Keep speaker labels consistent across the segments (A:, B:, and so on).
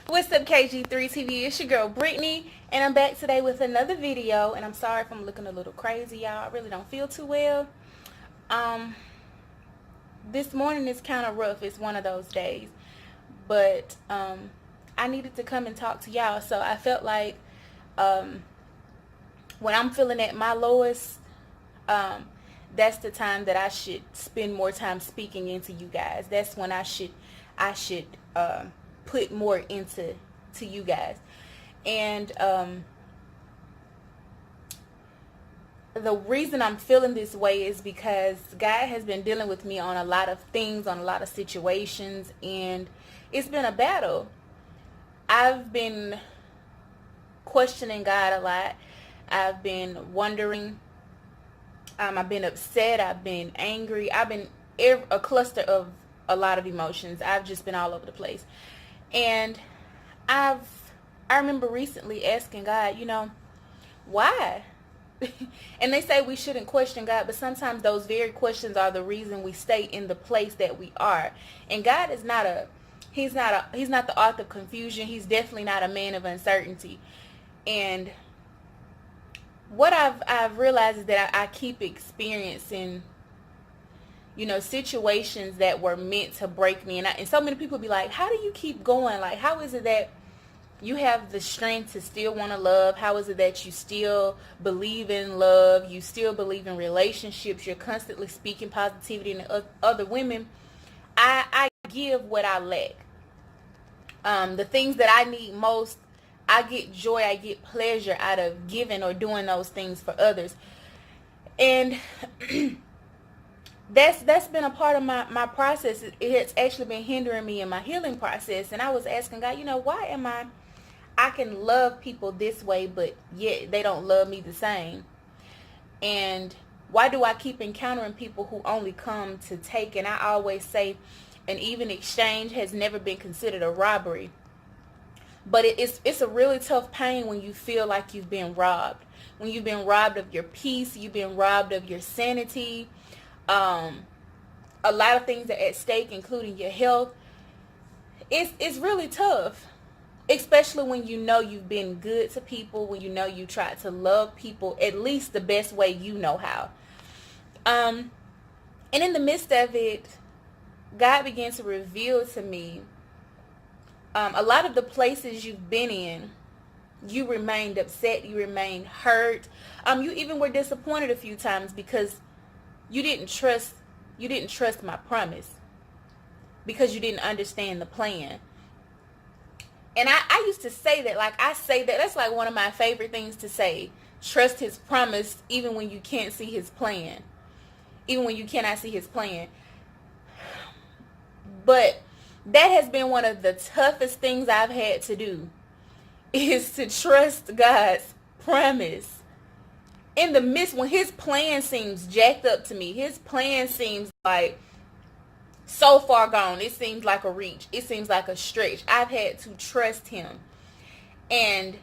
A: What's up, KG3 TV? It's your girl Brittany, and I'm back today with another video. And I'm sorry if I'm looking a little crazy, y'all. I really don't feel too well. Um, this morning is kind of rough. It's one of those days, but I needed to come and talk to y'all. So I felt like when I'm feeling at my lowest, that's the time that I should spend more time speaking into you guys. That's when I should put more into you guys. And the reason I'm feeling this way is because God has been dealing with me on a lot of things, on a lot of situations, and it's been a battle. I've been questioning God a lot. I've been wondering. I've been upset. I've been angry. I've been a cluster of a lot of emotions. I've just been all over the place. And I remember recently asking God, why? And they say we shouldn't question God, but sometimes those very questions are the reason we stay in the place that we are. And God is he's not the author of confusion. He's definitely not a man of uncertainty. And what I've realized is that I keep experiencing, situations that were meant to break me. And so many people be like, how do you keep going? Like, how is it that you have the strength to still want to love? How is it that you still believe in love? You still believe in relationships? You're constantly speaking positivity to other women. I give what I lack. The things that I need most, I get joy, I get pleasure out of giving or doing those things for others. And that's been a part of my process. It has actually been hindering me in my healing process. And I was asking God, why am I can love people this way, but yet they don't love me the same? And why do I keep encountering people who only come to take? And I always say an even exchange has never been considered a robbery. But it's a really tough pain when you feel like you've been robbed. When you've been robbed of your peace, you've been robbed of your sanity. A lot of things are at stake, including your health. It's really tough. Especially when you've been good to people, when you try to love people at least the best way you know how. And in the midst of it, God began to reveal to me a lot of the places you've been in, you remained upset, you remained hurt. You even were disappointed a few times because you didn't trust my promise, because you didn't understand the plan. And I used to say that, that's like one of my favorite things to say. Trust his promise even when you can't see his plan. Even when you cannot see his plan. But that has been one of the toughest things I've had to do, is to trust God's promise. In the midst, when his plan seems jacked up to me, his plan seems like so far gone, it seems like a reach, it seems like a stretch, I've had to trust him. And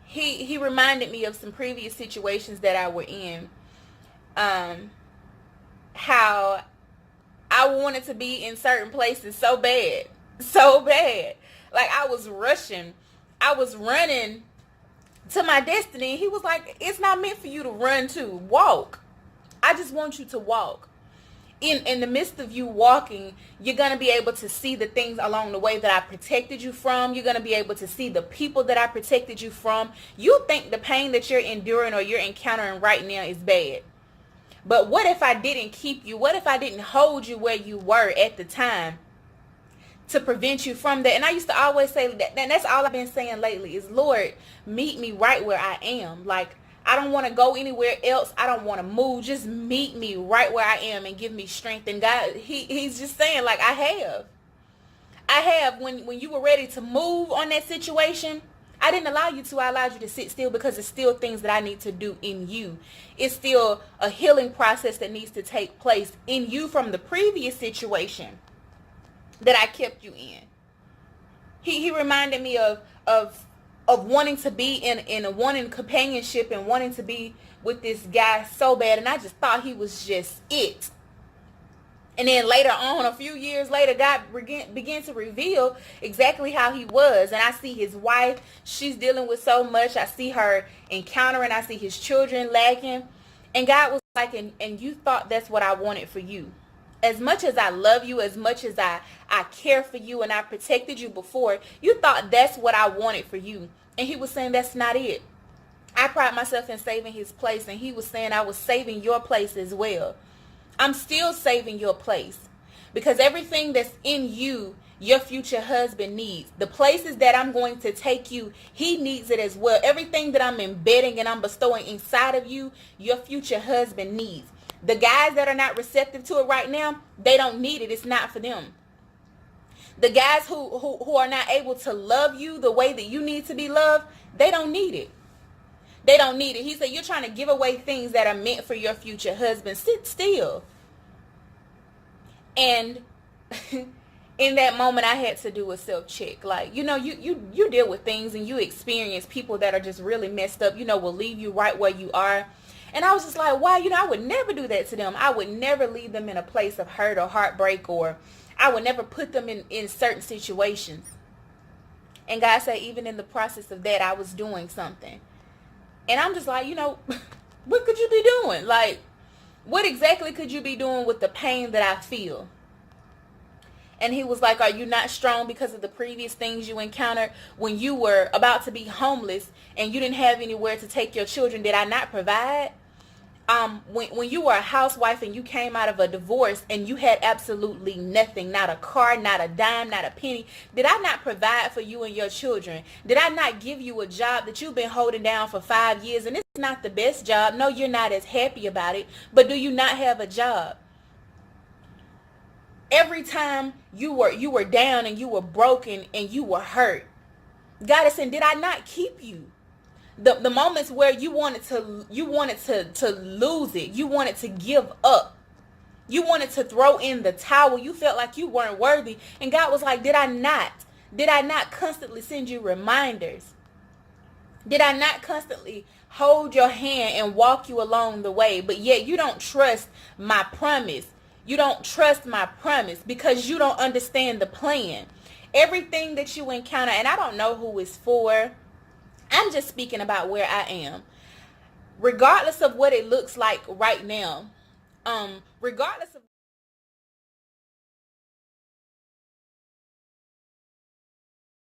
A: he reminded me of some previous situations that I were in, how I wanted to be in certain places so bad. Like I was rushing. I was running to my destiny. And he was like, it's not meant for you to run to. Walk. I just want you to walk. In the midst of you walking, you're going to be able to see the things along the way that I protected you from. You're going to be able to see the people that I protected you from. You think the pain that you're enduring or you're encountering right now is bad. But what if I didn't keep you? What if I didn't hold you where you were at the time to prevent you from that? And I used to always say that, and that's all I've been saying lately is, Lord, meet me right where I am. Like, I don't want to go anywhere else. I don't want to move. Just meet me right where I am and give me strength. And God, he's just saying, like, I have, when you were ready to move on that situation, I didn't allow you to. I allowed you to sit still because it's still things that I need to do in you. It's still a healing process that needs to take place in you from the previous situation that I kept you in. He reminded me of wanting to be in a wanting companionship and wanting to be with this guy so bad, and I just thought he was just it. And then later on, a few years later, God began to reveal exactly how he was. And I see his wife. She's dealing with so much. I see her encountering. I see his children lacking. And God was like, and you thought that's what I wanted for you. As much as I love you, as much as I care for you and I protected you before, you thought that's what I wanted for you. And he was saying that's not it. I pride myself in saving his place. And he was saying I was saving your place as well. I'm still saving your place, because everything that's in you, your future husband needs. The places that I'm going to take you, he needs it as well. Everything that I'm embedding and I'm bestowing inside of you, your future husband needs. The guys that are not receptive to it right now, they don't need it. It's not for them. The guys who are not able to love you the way that you need to be loved, they don't need it. They don't need it. He said, you're trying to give away things that are meant for your future husband. Sit still. And in that moment, I had to do a self-check. Like, you deal with things and you experience people that are just really messed up, will leave you right where you are. And I was just like, wow, I would never do that to them. I would never leave them in a place of hurt or heartbreak, or I would never put them in certain situations. And God said, even in the process of that, I was doing something. And I'm just like, what could you be doing? Like, what exactly could you be doing with the pain that I feel? And he was like, are you not strong because of the previous things you encountered when you were about to be homeless and you didn't have anywhere to take your children? Did I not provide? When you were a housewife and you came out of a divorce and you had absolutely nothing, not a car, not a dime, not a penny, did I not provide for you and your children? Did I not give you a job that you've been holding down for 5 years? And it's not the best job. No, you're not as happy about it, but do you not have a job? Every time you were down and you were broken and you were hurt, God is saying, did I not keep you? The moments where you wanted to lose it, you wanted to give up, you wanted to throw in the towel, you felt like you weren't worthy, and God was like, did I not constantly send you reminders? Did I not constantly hold your hand and walk you along the way? But yet you don't trust my promise. You don't trust my promise because you don't understand the plan. Everything that you encounter, and I don't know who it's for, I'm just speaking about where I am. Regardless of what it looks like right now, regardless of